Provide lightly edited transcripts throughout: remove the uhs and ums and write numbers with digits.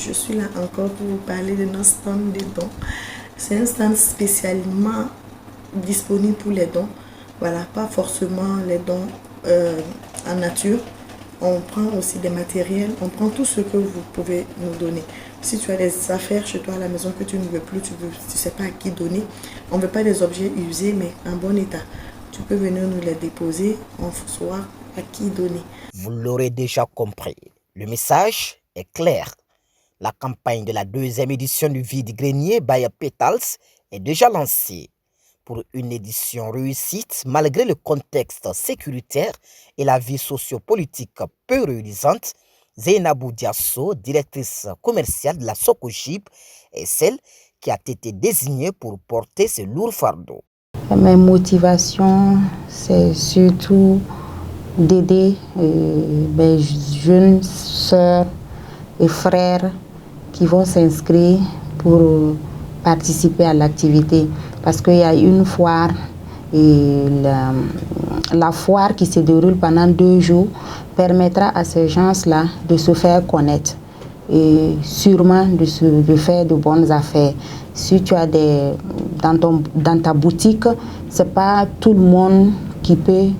je suis là encore pour vous parler de notre stand des dons. C'est un stand spécialement disponible pour les dons. Voilà, pas forcément les dons en nature. On prend aussi des matériels, on prend tout ce que vous pouvez nous donner. Si tu as des affaires chez toi à la maison que tu ne veux plus, tu ne sais pas à qui donner, on ne veut pas des objets usés mais en bon état. Tu peux venir nous les déposer, on saura à qui donner. Vous l'aurez déjà compris, le message est clair. La campagne de la deuxième édition du vide-grenier by Petals est déjà lancée. Pour une édition réussite, malgré le contexte sécuritaire et la vie sociopolitique peu réalisante, Zainabou Diasso, directrice commerciale de la Socojib, est celle qui a été désignée pour porter ce lourd fardeau. Mes motivations, c'est surtout d'aider mes jeunes sœurs et frères qui vont s'inscrire pour participer à l'activité. Parce qu'il y a une foire et la foire qui se déroule pendant 2 jours permettra à ces gens-là de se faire connaître et sûrement de faire de bonnes affaires. Si tu as dans ta boutique, c'est pas tout le monde qui peut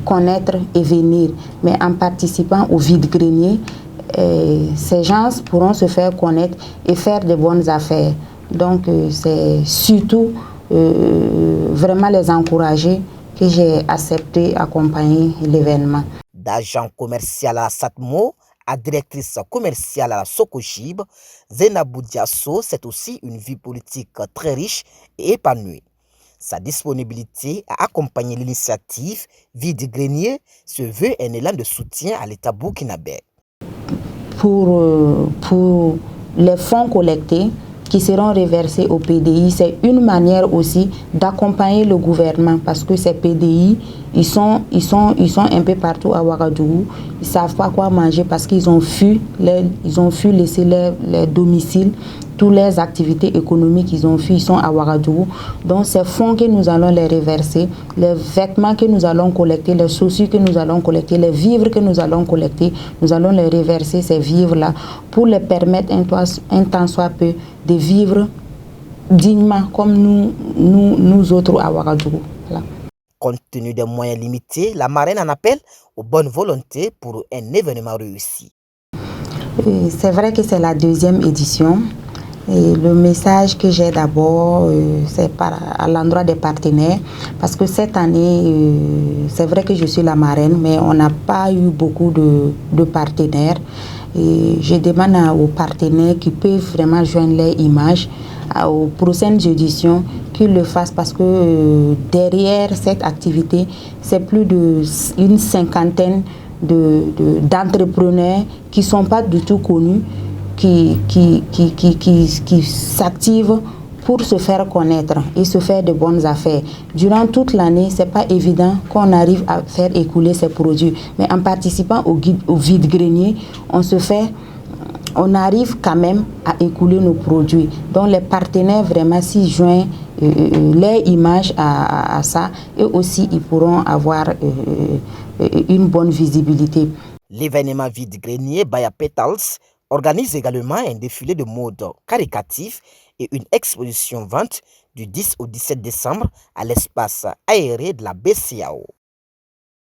connaître et venir, mais en participant au vide-grenier, ces gens pourront se faire connaître et faire de bonnes affaires. Donc c'est surtout vraiment les encourager que j'ai accepté accompagner l'événement. D'agent commercial à Satmo à directrice commerciale à la Socojib, Zainabou Diasso, c'est aussi une vie politique très riche et épanouie. Sa disponibilité à accompagner l'initiative Vide-Grenier se veut un élan de soutien à l'État burkinabé. Pour les fonds collectés qui seront reversés au PDI, c'est une manière aussi d'accompagner le gouvernement parce que ces PDI, ils sont un peu partout à Ouagadougou. Ils ne savent pas quoi manger parce qu'ils ont fui laisser leur domicile. Toutes les activités économiques, ils sont à Ouagadougou. Donc, ces fonds que nous allons les reverser, les vêtements que nous allons collecter, les chaussures que nous allons collecter, les vivres que nous allons collecter, nous allons les reverser, ces vivres-là, pour les permettre un tant soit peu de vivre dignement comme nous autres à Ouagadougou. Voilà. Compte tenu des moyens limités, la marraine en appelle aux bonnes volontés pour un événement réussi. C'est vrai que c'est la 2e édition. Et le message que j'ai d'abord, c'est à l'endroit des partenaires, parce que cette année, c'est vrai que je suis la marraine, mais on n'a pas eu beaucoup de partenaires. Et je demande aux partenaires qui peuvent vraiment joindre leur image aux prochaines éditions qu'ils le fassent, parce que derrière cette activité, c'est plus d'une 50aine d'entrepreneurs qui ne sont pas du tout connus, qui s'activent pour se faire connaître et se faire de bonnes affaires. Durant toute l'année, ce n'est pas évident qu'on arrive à faire écouler ces produits. Mais en participant au vide-grenier, on arrive quand même à écouler nos produits. Donc les partenaires vraiment s'y joignent leur image à ça, et aussi ils pourront avoir une bonne visibilité. L'événement vide-grenier by Petals organise également un défilé de mode caricatif et une exposition vente du 10 au 17 décembre à l'espace aéré de la BCAO.